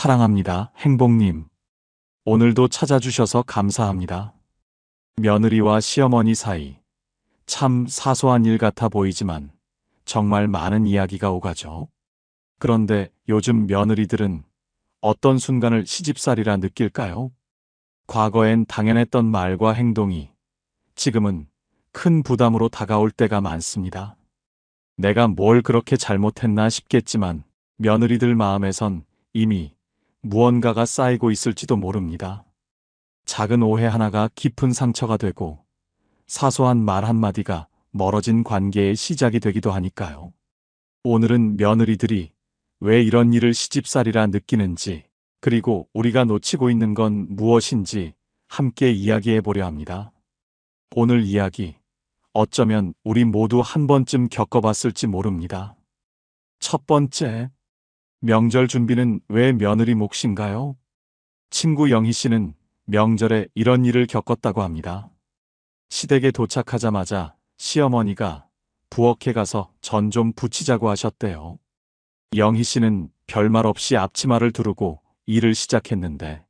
사랑합니다, 행복님. 오늘도 찾아주셔서 감사합니다. 며느리와 시어머니 사이. 참 사소한 일 같아 보이지만 정말 많은 이야기가 오가죠. 그런데 요즘 며느리들은 어떤 순간을 시집살이라 느낄까요? 과거엔 당연했던 말과 행동이 지금은 큰 부담으로 다가올 때가 많습니다. 내가 뭘 그렇게 잘못했나 싶겠지만 며느리들 마음에선 이미 무언가가 쌓이고 있을지도 모릅니다. 작은 오해 하나가 깊은 상처가 되고 사소한 말 한마디가 멀어진 관계의 시작이 되기도 하니까요. 오늘은 며느리들이 왜 이런 일을 시집살이라 느끼는지, 그리고 우리가 놓치고 있는 건 무엇인지 함께 이야기해 보려 합니다. 오늘 이야기, 어쩌면 우리 모두 한 번쯤 겪어봤을지 모릅니다. 첫 번째, 명절 준비는 왜 며느리 몫인가요? 친구 영희 씨는 명절에 이런 일을 겪었다고 합니다. 시댁에 도착하자마자 시어머니가 부엌에 가서 전 좀 부치자고 하셨대요. 영희 씨는 별말 없이 앞치마를 두르고 일을 시작했는데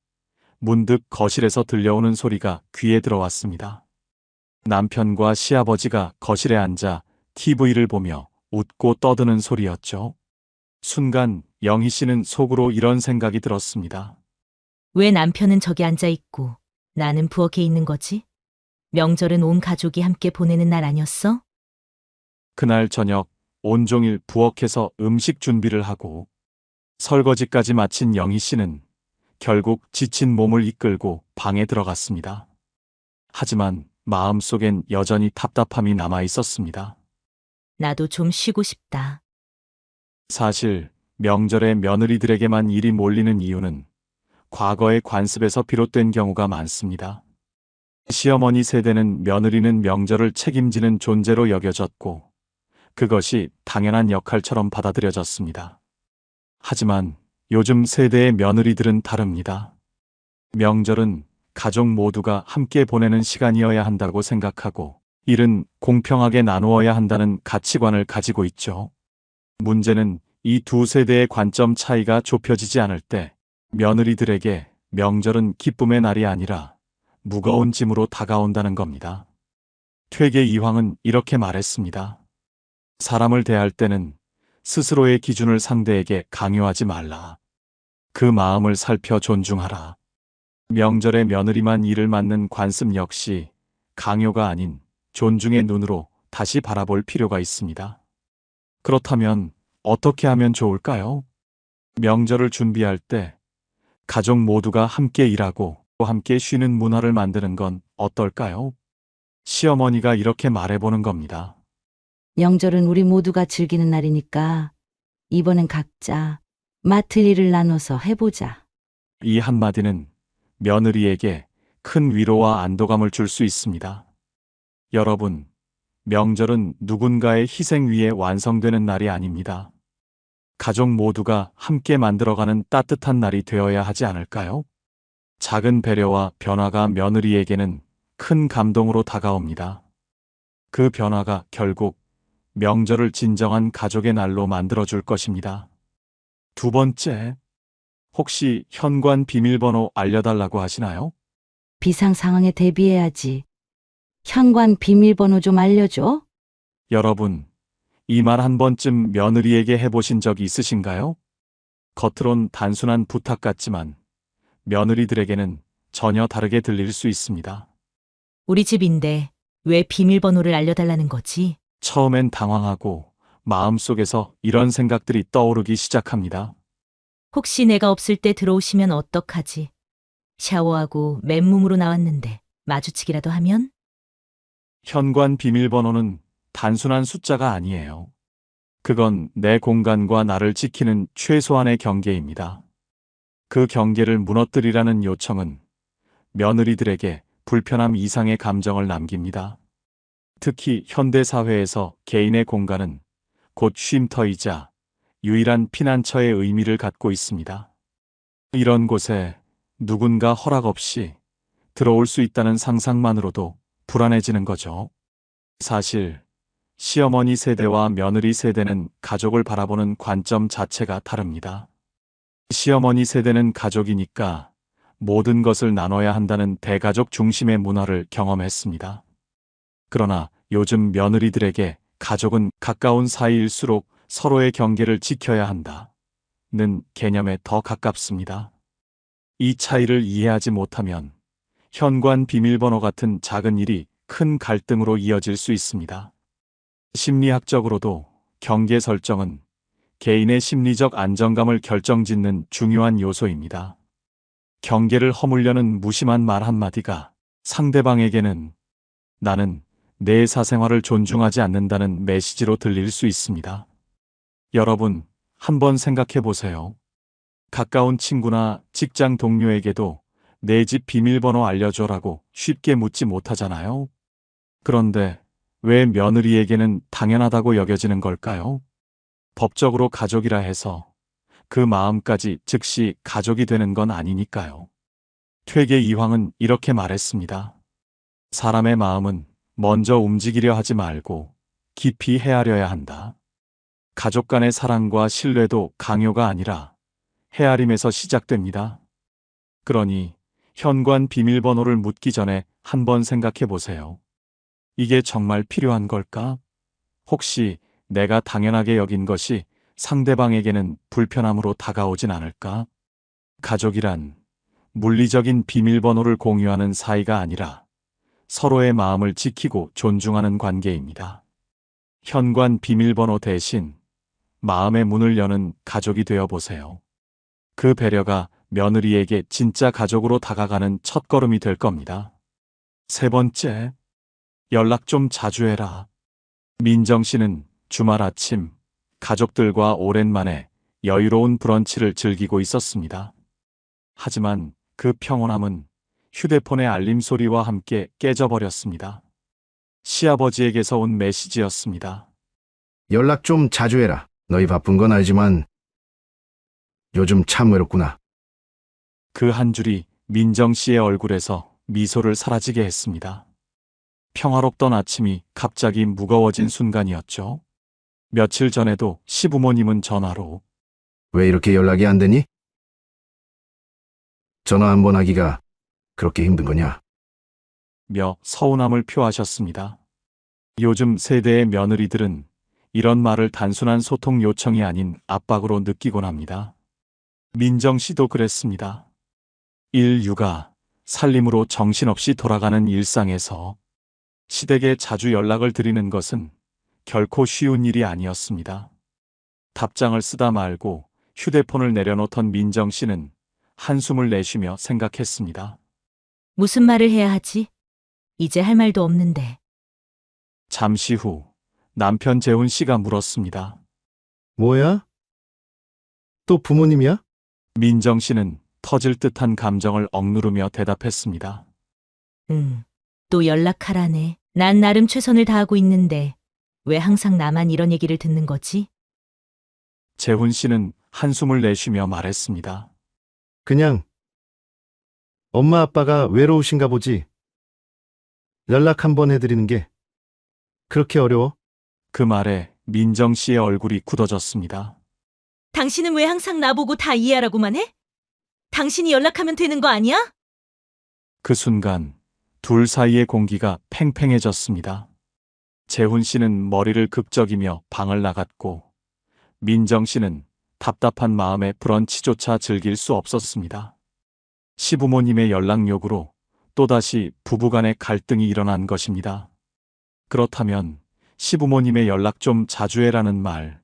문득 거실에서 들려오는 소리가 귀에 들어왔습니다. 남편과 시아버지가 거실에 앉아 TV를 보며 웃고 떠드는 소리였죠. 순간 영희 씨는 속으로 이런 생각이 들었습니다. 왜 남편은 저기 앉아 있고 나는 부엌에 있는 거지? 명절은 온 가족이 함께 보내는 날 아니었어? 그날 저녁 온종일 부엌에서 음식 준비를 하고 설거지까지 마친 영희 씨는 결국 지친 몸을 이끌고 방에 들어갔습니다. 하지만 마음속엔 여전히 답답함이 남아 있었습니다. 나도 좀 쉬고 싶다. 사실 명절에 며느리들에게만 일이 몰리는 이유는 과거의 관습에서 비롯된 경우가 많습니다. 시어머니 세대는 며느리는 명절을 책임지는 존재로 여겨졌고 그것이 당연한 역할처럼 받아들여졌습니다. 하지만 요즘 세대의 며느리들은 다릅니다. 명절은 가족 모두가 함께 보내는 시간이어야 한다고 생각하고 일은 공평하게 나누어야 한다는 가치관을 가지고 있죠. 문제는 이 두 세대의 관점 차이가 좁혀지지 않을 때 며느리들에게 명절은 기쁨의 날이 아니라 무거운 짐으로 다가온다는 겁니다. 퇴계 이황은 이렇게 말했습니다. 사람을 대할 때는 스스로의 기준을 상대에게 강요하지 말라. 그 마음을 살펴 존중하라. 명절에 며느리만 일을 맡는 관습 역시 강요가 아닌 존중의 눈으로 다시 바라볼 필요가 있습니다. 그렇다면 어떻게 하면 좋을까요? 명절을 준비할 때 가족 모두가 함께 일하고 또 함께 쉬는 문화를 만드는 건 어떨까요? 시어머니가 이렇게 말해보는 겁니다. 명절은 우리 모두가 즐기는 날이니까 이번엔 각자 맡을 일을 나눠서 해보자. 이 한마디는 며느리에게 큰 위로와 안도감을 줄 수 있습니다. 여러분, 명절은 누군가의 희생 위에 완성되는 날이 아닙니다. 가족 모두가 함께 만들어가는 따뜻한 날이 되어야 하지 않을까요? 작은 배려와 변화가 며느리에게는 큰 감동으로 다가옵니다. 그 변화가 결국 명절을 진정한 가족의 날로 만들어줄 것입니다. 두 번째, 혹시 현관 비밀번호 알려달라고 하시나요? 비상 상황에 대비해야지. 현관 비밀번호 좀 알려줘. 여러분, 이 말 한 번쯤 며느리에게 해보신 적 있으신가요? 겉으론 단순한 부탁 같지만 며느리들에게는 전혀 다르게 들릴 수 있습니다. 우리 집인데 왜 비밀번호를 알려달라는 거지? 처음엔 당황하고 마음속에서 이런 생각들이 떠오르기 시작합니다. 혹시 내가 없을 때 들어오시면 어떡하지? 샤워하고 맨몸으로 나왔는데 마주치기라도 하면? 현관 비밀번호는 단순한 숫자가 아니에요. 그건 내 공간과 나를 지키는 최소한의 경계입니다. 그 경계를 무너뜨리라는 요청은 며느리들에게 불편함 이상의 감정을 남깁니다. 특히 현대사회에서 개인의 공간은 곧 쉼터이자 유일한 피난처의 의미를 갖고 있습니다. 이런 곳에 누군가 허락 없이 들어올 수 있다는 상상만으로도 불안해지는 거죠. 사실 시어머니 세대와 며느리 세대는 가족을 바라보는 관점 자체가 다릅니다. 시어머니 세대는 가족이니까 모든 것을 나눠야 한다는 대가족 중심의 문화를 경험했습니다. 그러나 요즘 며느리들에게 가족은 가까운 사이일수록 서로의 경계를 지켜야 한다는 개념에 더 가깝습니다. 이 차이를 이해하지 못하면 현관 비밀번호 같은 작은 일이 큰 갈등으로 이어질 수 있습니다. 심리학적으로도 경계 설정은 개인의 심리적 안정감을 결정짓는 중요한 요소입니다. 경계를 허물려는 무심한 말 한마디가 상대방에게는 나는 내 사생활을 존중하지 않는다는 메시지로 들릴 수 있습니다. 여러분, 한번 생각해 보세요. 가까운 친구나 직장 동료에게도 내 집 비밀번호 알려줘라고 쉽게 묻지 못하잖아요. 그런데 왜 며느리에게는 당연하다고 여겨지는 걸까요? 법적으로 가족이라 해서 그 마음까지 즉시 가족이 되는 건 아니니까요. 퇴계 이황은 이렇게 말했습니다. 사람의 마음은 먼저 움직이려 하지 말고 깊이 헤아려야 한다. 가족 간의 사랑과 신뢰도 강요가 아니라 헤아림에서 시작됩니다. 그러니 현관 비밀번호를 묻기 전에 한번 생각해 보세요. 이게 정말 필요한 걸까? 혹시 내가 당연하게 여긴 것이 상대방에게는 불편함으로 다가오진 않을까? 가족이란 물리적인 비밀번호를 공유하는 사이가 아니라 서로의 마음을 지키고 존중하는 관계입니다. 현관 비밀번호 대신 마음의 문을 여는 가족이 되어 보세요. 그 배려가 며느리에게 진짜 가족으로 다가가는 첫걸음이 될 겁니다. 세 번째, 연락 좀 자주 해라. 민정 씨는 주말 아침 가족들과 오랜만에 여유로운 브런치를 즐기고 있었습니다. 하지만 그 평온함은 휴대폰의 알림 소리와 함께 깨져버렸습니다. 시아버지에게서 온 메시지였습니다. 연락 좀 자주 해라. 너희 바쁜 건 알지만 요즘 참 외롭구나. 그 한 줄이 민정 씨의 얼굴에서 미소를 사라지게 했습니다. 평화롭던 아침이 갑자기 무거워진 순간이었죠. 며칠 전에도 시부모님은 전화로 왜 이렇게 연락이 안 되니? 전화 한 번 하기가 그렇게 힘든 거냐? 며 서운함을 표하셨습니다. 요즘 세대의 며느리들은 이런 말을 단순한 소통 요청이 아닌 압박으로 느끼곤 합니다. 민정 씨도 그랬습니다. 일, 육아, 살림으로 정신없이 돌아가는 일상에서 시댁에 자주 연락을 드리는 것은 결코 쉬운 일이 아니었습니다. 답장을 쓰다 말고 휴대폰을 내려놓던 민정 씨는 한숨을 내쉬며 생각했습니다. 무슨 말을 해야 하지? 이제 할 말도 없는데. 잠시 후 남편 재훈 씨가 물었습니다. 뭐야? 또 부모님이야? 민정 씨는 터질 듯한 감정을 억누르며 대답했습니다. 또 연락하라네. 난 나름 최선을 다하고 있는데 왜 항상 나만 이런 얘기를 듣는 거지? 재훈 씨는 한숨을 내쉬며 말했습니다. 그냥 엄마 아빠가 외로우신가 보지. 연락 한번 해드리는 게 그렇게 어려워? 그 말에 민정 씨의 얼굴이 굳어졌습니다. 당신은 왜 항상 나보고 다 이해하라고만 해? 당신이 연락하면 되는 거 아니야? 그 순간 둘 사이의 공기가 팽팽해졌습니다. 재훈 씨는 머리를 극적이며 방을 나갔고 민정 씨는 답답한 마음에 브런치조차 즐길 수 없었습니다. 시부모님의 연락 요구로 또다시 부부간의 갈등이 일어난 것입니다. 그렇다면 시부모님의 연락 좀 자주 해라는 말,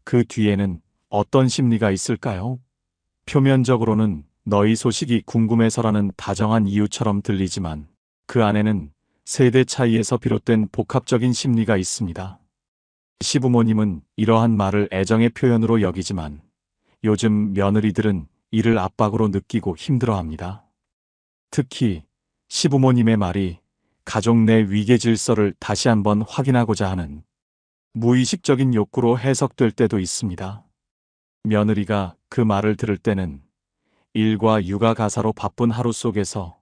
그 뒤에는 어떤 심리가 있을까요? 표면적으로는 너희 소식이 궁금해서라는 다정한 이유처럼 들리지만 그 안에는 세대 차이에서 비롯된 복합적인 심리가 있습니다. 시부모님은 이러한 말을 애정의 표현으로 여기지만 요즘 며느리들은 이를 압박으로 느끼고 힘들어합니다. 특히 시부모님의 말이 가족 내 위계 질서를 다시 한번 확인하고자 하는 무의식적인 욕구로 해석될 때도 있습니다. 며느리가 그 말을 들을 때는 일과 육아 가사로 바쁜 하루 속에서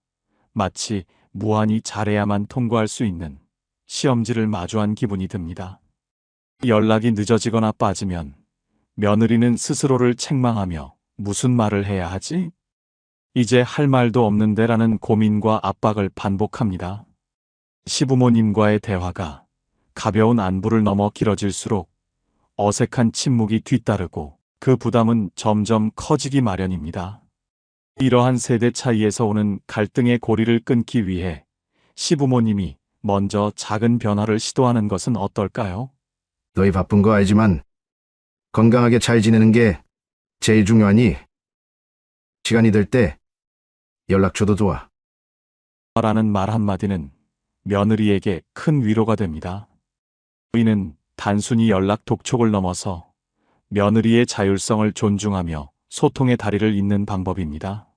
마치 무한히 잘해야만 통과할 수 있는 시험지를 마주한 기분이 듭니다. 연락이 늦어지거나 빠지면 며느리는 스스로를 책망하며 무슨 말을 해야 하지? 이제 할 말도 없는데라는 고민과 압박을 반복합니다. 시부모님과의 대화가 가벼운 안부를 넘어 길어질수록 어색한 침묵이 뒤따르고 그 부담은 점점 커지기 마련입니다. 이러한 세대 차이에서 오는 갈등의 고리를 끊기 위해 시부모님이 먼저 작은 변화를 시도하는 것은 어떨까요? 너희 바쁜 거 알지만 건강하게 잘 지내는 게 제일 중요하니 시간이 될 때 연락 줘도 좋아. 라는 말 한마디는 며느리에게 큰 위로가 됩니다. 이는 단순히 연락 독촉을 넘어서 며느리의 자율성을 존중하며 소통의 다리를 잇는 방법입니다.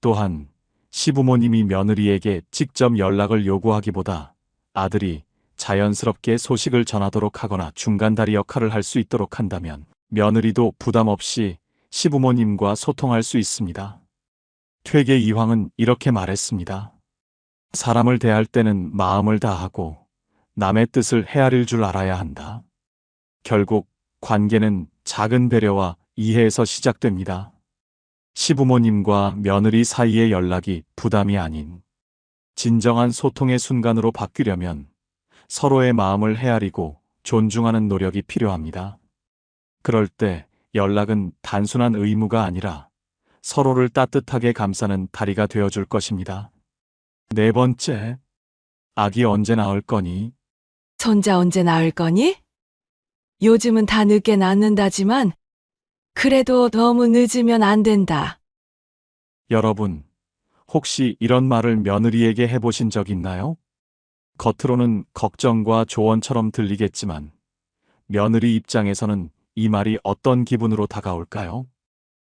또한 시부모님이 며느리에게 직접 연락을 요구하기보다 아들이 자연스럽게 소식을 전하도록 하거나 중간다리 역할을 할 수 있도록 한다면 며느리도 부담 없이 시부모님과 소통할 수 있습니다. 퇴계 이황은 이렇게 말했습니다. 사람을 대할 때는 마음을 다하고 남의 뜻을 헤아릴 줄 알아야 한다. 결국 관계는 작은 배려와 이해에서 시작됩니다. 시부모님과 며느리 사이의 연락이 부담이 아닌 진정한 소통의 순간으로 바뀌려면 서로의 마음을 헤아리고 존중하는 노력이 필요합니다. 그럴 때 연락은 단순한 의무가 아니라 서로를 따뜻하게 감싸는 다리가 되어줄 것입니다. 네 번째, 아기 언제 낳을 거니? 손자 언제 낳을 거니? 요즘은 다 늦게 낳는다지만 그래도 너무 늦으면 안 된다. 여러분, 혹시 이런 말을 며느리에게 해보신 적 있나요? 겉으로는 걱정과 조언처럼 들리겠지만 며느리 입장에서는 이 말이 어떤 기분으로 다가올까요?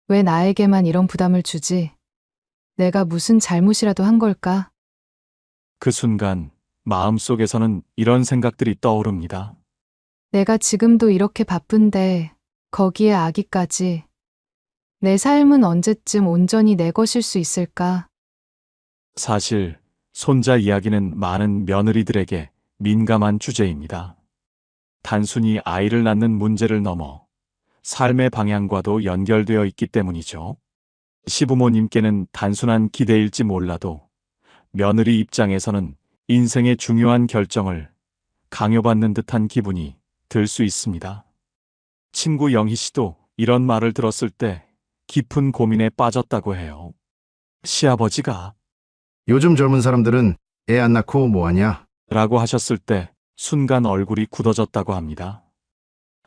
왜 나에게만 이런 부담을 주지? 내가 무슨 잘못이라도 한 걸까? 그 순간 마음속에서는 이런 생각들이 떠오릅니다. 내가 지금도 이렇게 바쁜데 거기에 아기까지. 내 삶은 언제쯤 온전히 내 것일 수 있을까? 사실 손자 이야기는 많은 며느리들에게 민감한 주제입니다. 단순히 아이를 낳는 문제를 넘어 삶의 방향과도 연결되어 있기 때문이죠. 시부모님께는 단순한 기대일지 몰라도 며느리 입장에서는 인생의 중요한 결정을 강요받는 듯한 기분이 들 수 있습니다. 친구 영희 씨도 이런 말을 들었을 때 깊은 고민에 빠졌다고 해요. 시아버지가 요즘 젊은 사람들은 애 안 낳고 뭐하냐? 라고 하셨을 때 순간 얼굴이 굳어졌다고 합니다.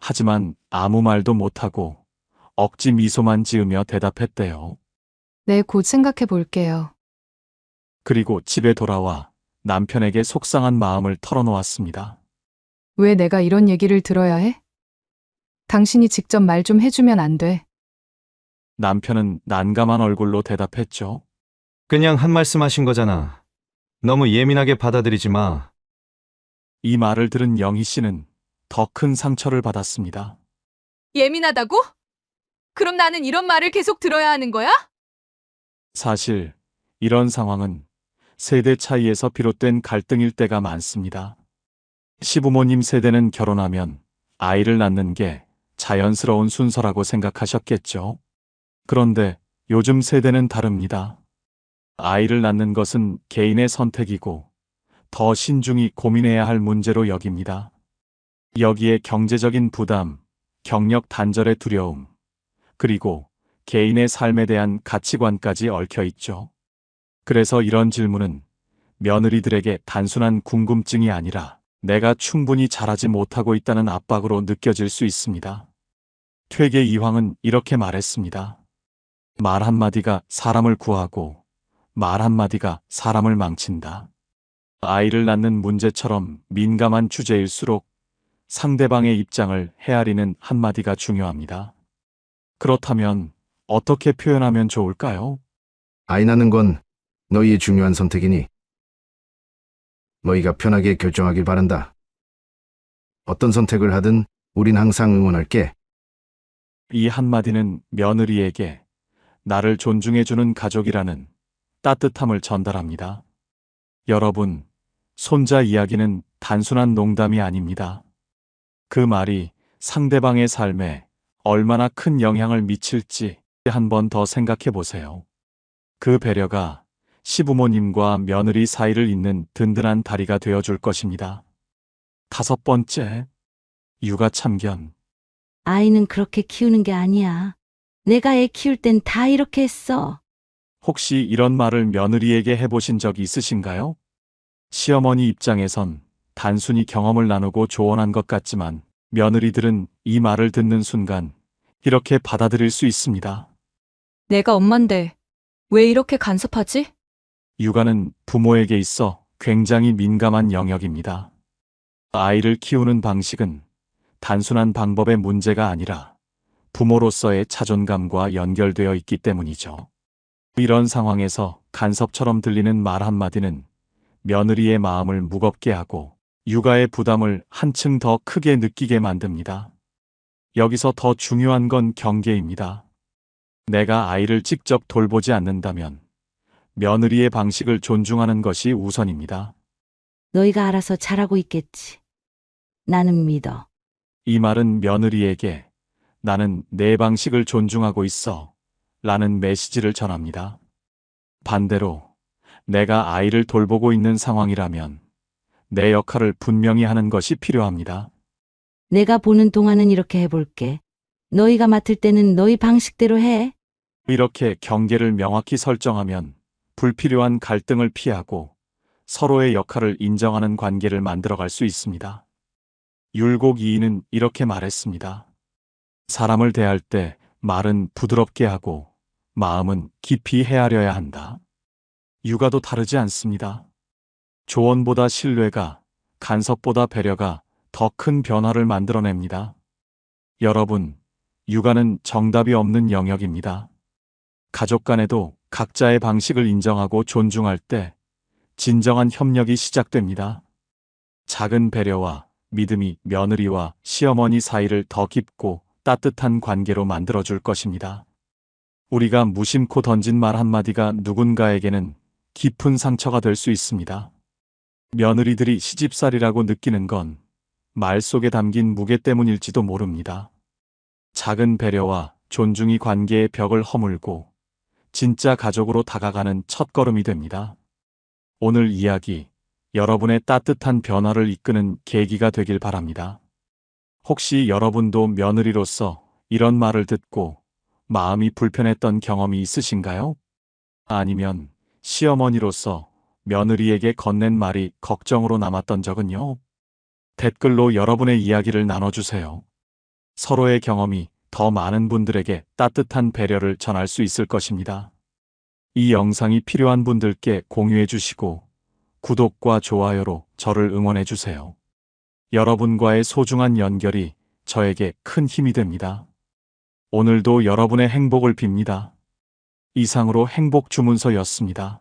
하지만 아무 말도 못하고 억지 미소만 지으며 대답했대요. 네, 곧 생각해 볼게요. 그리고 집에 돌아와 남편에게 속상한 마음을 털어놓았습니다. 왜 내가 이런 얘기를 들어야 해? 당신이 직접 말 좀 해주면 안 돼. 남편은 난감한 얼굴로 대답했죠. 그냥 한 말씀 하신 거잖아. 너무 예민하게 받아들이지 마. 이 말을 들은 영희 씨는 더 큰 상처를 받았습니다. 예민하다고? 그럼 나는 이런 말을 계속 들어야 하는 거야? 사실 이런 상황은 세대 차이에서 비롯된 갈등일 때가 많습니다. 시부모님 세대는 결혼하면 아이를 낳는 게 자연스러운 순서라고 생각하셨겠죠. 그런데 요즘 세대는 다릅니다. 아이를 낳는 것은 개인의 선택이고 더 신중히 고민해야 할 문제로 여깁니다. 여기에 경제적인 부담, 경력 단절의 두려움, 그리고 개인의 삶에 대한 가치관까지 얽혀 있죠. 그래서 이런 질문은 며느리들에게 단순한 궁금증이 아니라 내가 충분히 잘하지 못하고 있다는 압박으로 느껴질 수 있습니다. 퇴계 이황은 이렇게 말했습니다. 말 한마디가 사람을 구하고 말 한마디가 사람을 망친다. 아이를 낳는 문제처럼 민감한 주제일수록 상대방의 입장을 헤아리는 한마디가 중요합니다. 그렇다면 어떻게 표현하면 좋을까요? 아이 낳는 건 너희의 중요한 선택이니 너희가 편하게 결정하길 바란다. 어떤 선택을 하든 우린 항상 응원할게. 이 한마디는 며느리에게 나를 존중해주는 가족이라는 따뜻함을 전달합니다. 여러분, 손자 이야기는 단순한 농담이 아닙니다. 그 말이 상대방의 삶에 얼마나 큰 영향을 미칠지 한 번 더 생각해 보세요. 그 배려가 시부모님과 며느리 사이를 잇는 든든한 다리가 되어줄 것입니다. 5번째, 육아 참견. 아이는 그렇게 키우는 게 아니야. 내가 애 키울 땐 다 이렇게 했어. 혹시 이런 말을 며느리에게 해보신 적이 있으신가요? 시어머니 입장에선 단순히 경험을 나누고 조언한 것 같지만 며느리들은 이 말을 듣는 순간 이렇게 받아들일 수 있습니다. 내가 엄만데 왜 이렇게 간섭하지? 육아는 부모에게 있어 굉장히 민감한 영역입니다. 아이를 키우는 방식은 단순한 방법의 문제가 아니라 부모로서의 자존감과 연결되어 있기 때문이죠. 이런 상황에서 간섭처럼 들리는 말 한마디는 며느리의 마음을 무겁게 하고 육아의 부담을 한층 더 크게 느끼게 만듭니다. 여기서 더 중요한 건 경계입니다. 내가 아이를 직접 돌보지 않는다면 며느리의 방식을 존중하는 것이 우선입니다. 너희가 알아서 잘하고 있겠지. 나는 믿어. 이 말은 며느리에게 나는 내 방식을 존중하고 있어 라는 메시지를 전합니다. 반대로 내가 아이를 돌보고 있는 상황이라면 내 역할을 분명히 하는 것이 필요합니다. 내가 보는 동안은 이렇게 해볼게. 너희가 맡을 때는 너희 방식대로 해. 이렇게 경계를 명확히 설정하면 불필요한 갈등을 피하고 서로의 역할을 인정하는 관계를 만들어갈 수 있습니다. 율곡 2인은 이렇게 말했습니다. 사람을 대할 때 말은 부드럽게 하고 마음은 깊이 헤아려야 한다. 육아도 다르지 않습니다. 조언보다 신뢰가, 간섭보다 배려가 더 큰 변화를 만들어냅니다. 여러분, 육아는 정답이 없는 영역입니다. 가족 간에도 각자의 방식을 인정하고 존중할 때 진정한 협력이 시작됩니다. 작은 배려와 믿음이 며느리와 시어머니 사이를 더 깊고 따뜻한 관계로 만들어줄 것입니다. 우리가 무심코 던진 말 한마디가 누군가에게는 깊은 상처가 될 수 있습니다. 며느리들이 시집살이라고 느끼는 건 말 속에 담긴 무게 때문일지도 모릅니다. 작은 배려와 존중이 관계의 벽을 허물고 진짜 가족으로 다가가는 첫걸음이 됩니다. 오늘 이야기, 여러분의 따뜻한 변화를 이끄는 계기가 되길 바랍니다. 혹시 여러분도 며느리로서 이런 말을 듣고 마음이 불편했던 경험이 있으신가요? 아니면 시어머니로서 며느리에게 건넨 말이 걱정으로 남았던 적은요? 댓글로 여러분의 이야기를 나눠주세요. 서로의 경험이 더 많은 분들에게 따뜻한 배려를 전할 수 있을 것입니다. 이 영상이 필요한 분들께 공유해 주시고 구독과 좋아요로 저를 응원해 주세요. 여러분과의 소중한 연결이 저에게 큰 힘이 됩니다. 오늘도 여러분의 행복을 빕니다. 이상으로 행복 주문서였습니다.